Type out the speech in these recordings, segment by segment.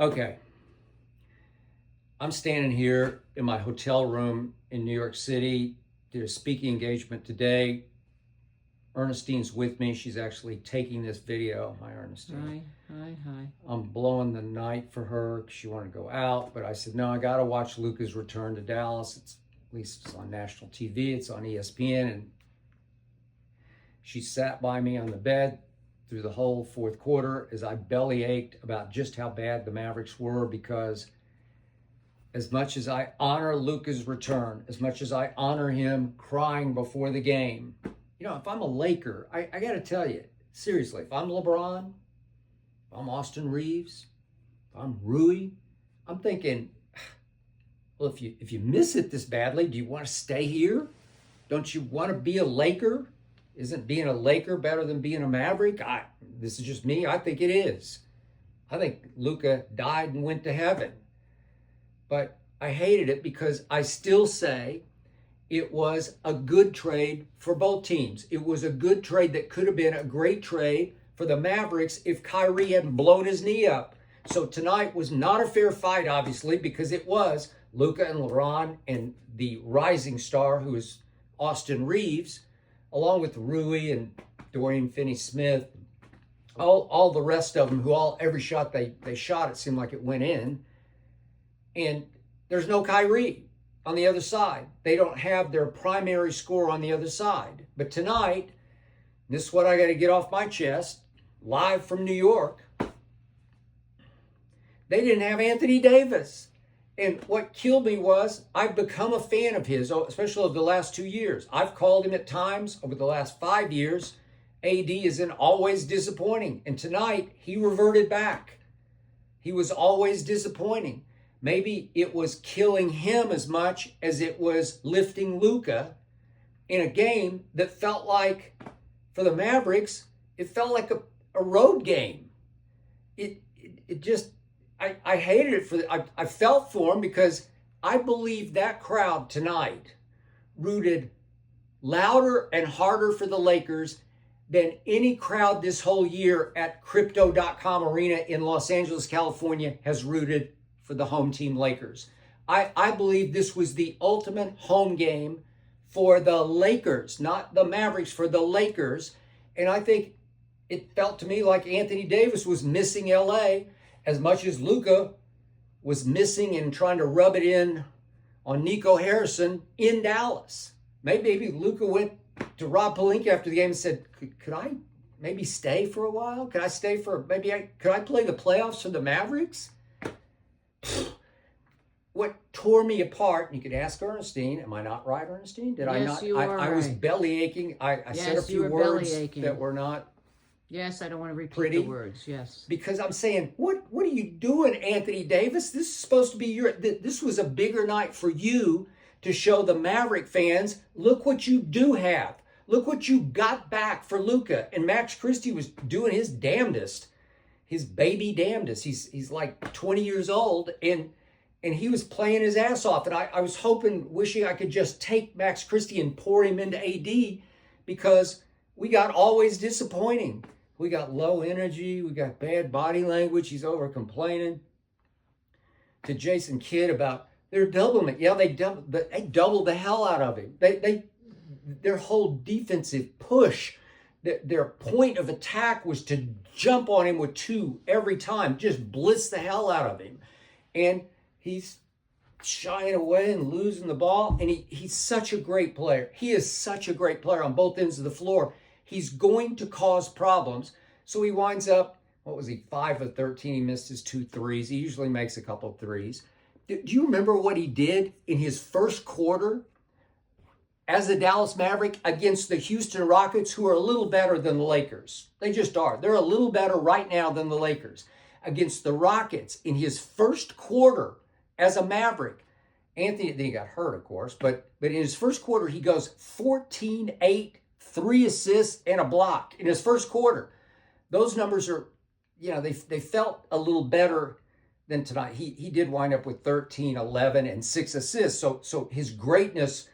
Okay. I'm standing here in my hotel room in New York City. Did a speaking engagement today. Ernestine's with me. She's actually taking this video. Hi, Ernestine. Hi. I'm blowing the night for her because she wanted to go out, but I said, no, I got to watch Luka's return to Dallas. At least it's on national TV. It's on ESPN. And she sat by me on the bed through the whole fourth quarter as I belly ached about just how bad the Mavericks were, because as much as I honor Luka's return, as much as I honor him crying before the game, if I'm a Laker, I got to tell you, seriously, if I'm LeBron, if I'm Austin Reeves, if I'm Rui, I'm thinking, well, if you miss it this badly, do you want to stay here? Don't you want to be a Laker? Isn't being a Laker better than being a Maverick? This is just me. I think it is. I think Luka died and went to heaven. But I hated it because I still say it was a good trade for both teams. It was a good trade that could have been a great trade for the Mavericks if Kyrie hadn't blown his knee up. So tonight was not a fair fight, obviously, because it was Luka and LeBron and the rising star, who is Austin Reeves, along with Rui and Dorian Finney-Smith, all the rest of them, who every shot they shot, it seemed like it went in. And there's no Kyrie on the other side. They don't have their primary scorer on the other side. But tonight, this is what I got to get off my chest, live from New York. They didn't have Anthony Davis. And what killed me was I've become a fan of his, especially over the last 2 years. I've called him at times over the last 5 years. AD isn't always disappointing. And tonight, he reverted back. He was always disappointing. Maybe it was killing him as much as it was lifting Luka in a game that felt like, for the Mavericks, it felt like a road game. It just, I hated it I felt for him, because I believe that crowd tonight rooted louder and harder for the Lakers than any crowd this whole year at Crypto.com Arena in Los Angeles, California has rooted for the home team Lakers. I believe this was the ultimate home game for the Lakers, not the Mavericks, for the Lakers. And I think it felt to me like Anthony Davis was missing LA as much as Luka was missing and trying to rub it in on Nico Harrison in Dallas. Maybe Luka went to Rob Pelinka after the game and said, could I maybe stay for a while? Could I stay for, could I play the playoffs for the Mavericks? What tore me apart, and you could ask Ernestine, am I not right, Ernestine? Did I not? I was belly aching. I said a few words that were not. Yes, I don't want to repeat pretty the words. Yes. Because I'm saying, what are you doing, Anthony Davis? This is supposed to be this was a bigger night for you to show the Maverick fans, look what you do have. Look what you got back for Luka. And Max Christie was doing his damnedest. His baby damnedest. He's like 20 years old, and he was playing his ass off. And I was wishing I could just take Max Christie and pour him into AD, because we got always disappointing. We got low energy. We got bad body language. He's over complaining to Jason Kidd about their doublement. Yeah, they doubled the hell out of him. Their whole defensive push, their point of attack was to jump on him with two every time, just blitz the hell out of him. And he's shying away and losing the ball. And he's such a great player. He is such a great player on both ends of the floor. He's going to cause problems. So he winds up, 5 of 13. He missed his 2 threes. He usually makes a couple of threes. Do you remember what he did in his first quarter as a Dallas Maverick against the Houston Rockets, who are a little better than the Lakers? They just are. They're a little better right now than the Lakers. Against the Rockets in his first quarter as a Maverick, Anthony, then he got hurt, of course, but in his first quarter, he goes 14-8, 3 assists, and a block in his first quarter. Those numbers are, they felt a little better than tonight. He did wind up with 13, 11, and 6 assists. So his greatness,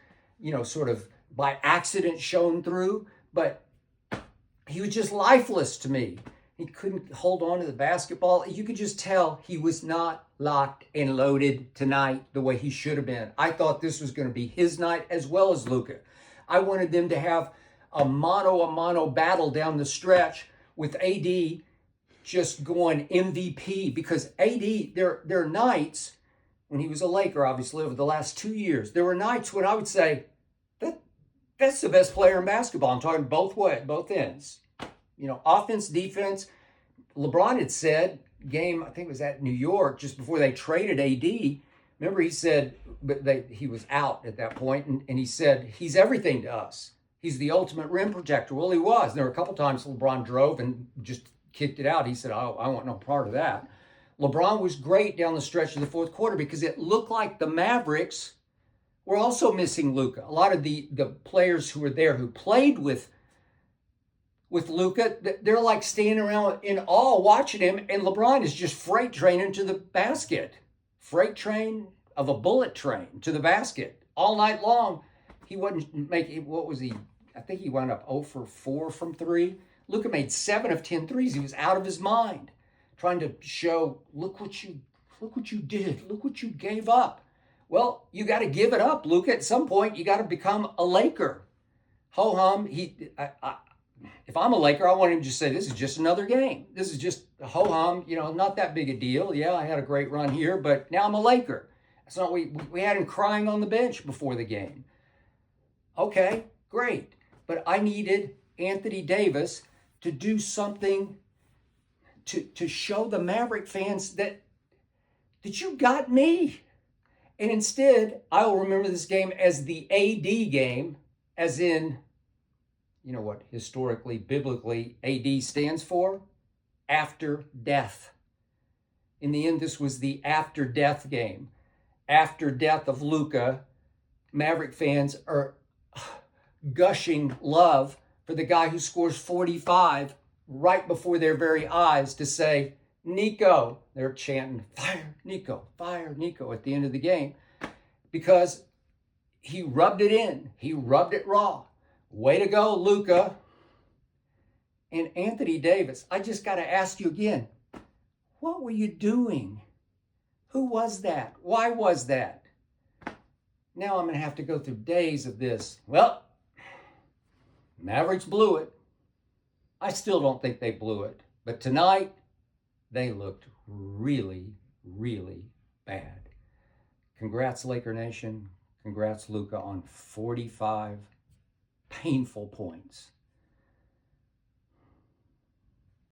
sort of by accident shone through, but he was just lifeless to me. He couldn't hold on to the basketball. You could just tell he was not locked and loaded tonight the way he should have been. I thought this was going to be his night as well as Luca. I wanted them to have a mano battle down the stretch with AD just going MVP, because AD, there are nights when he was a Laker, obviously, over the last 2 years, there were nights when I would say, that's the best player in basketball. I'm talking both ends. Offense, defense. LeBron had said, game, I think it was at New York, just before they traded AD. Remember, he said, he was out at that point, and he said, he's everything to us. He's the ultimate rim protector. Well, he was. And there were a couple times LeBron drove and just kicked it out. He said, I want no part of that. LeBron was great down the stretch of the fourth quarter because it looked like the Mavericks were also missing Luca. A lot of the players who were there who played with Luca, they're like standing around in awe watching him, and LeBron is just freight training to the basket. Freight train of a bullet train to the basket all night long. He wasn't making, what was he? I think he wound up 0 for 4 from 3. Luka made 7 of 10 threes. He was out of his mind, trying to show, look what you did. Look what you gave up. Well, you got to give it up, Luka. At some point, you got to become a Laker. Ho-hum. If I'm a Laker, I want him to just say, this is just another game. This is just a ho-hum, not that big a deal. Yeah, I had a great run here, but now I'm a Laker. That's not we had him crying on the bench before the game. Okay, great. But I needed Anthony Davis to do something to show the Maverick fans that you got me. And instead, I will remember this game as the AD game, as in, you know what historically, biblically, AD stands for? After death. In the end, this was the after death game. After death of Luka, Maverick fans are gushing love for the guy who scores 45 right before their very eyes to say, Nico. They're chanting, fire Nico at the end of the game, because he rubbed it in. He rubbed it raw. Way to go, Luka. And Anthony Davis, I just got to ask you again, what were you doing? Who was that? Why was that? Now I'm going to have to go through days of this. Well, Mavericks blew it. I still don't think they blew it. But tonight, they looked really, really bad. Congrats, Laker Nation. Congrats, Luka, on 45 painful points.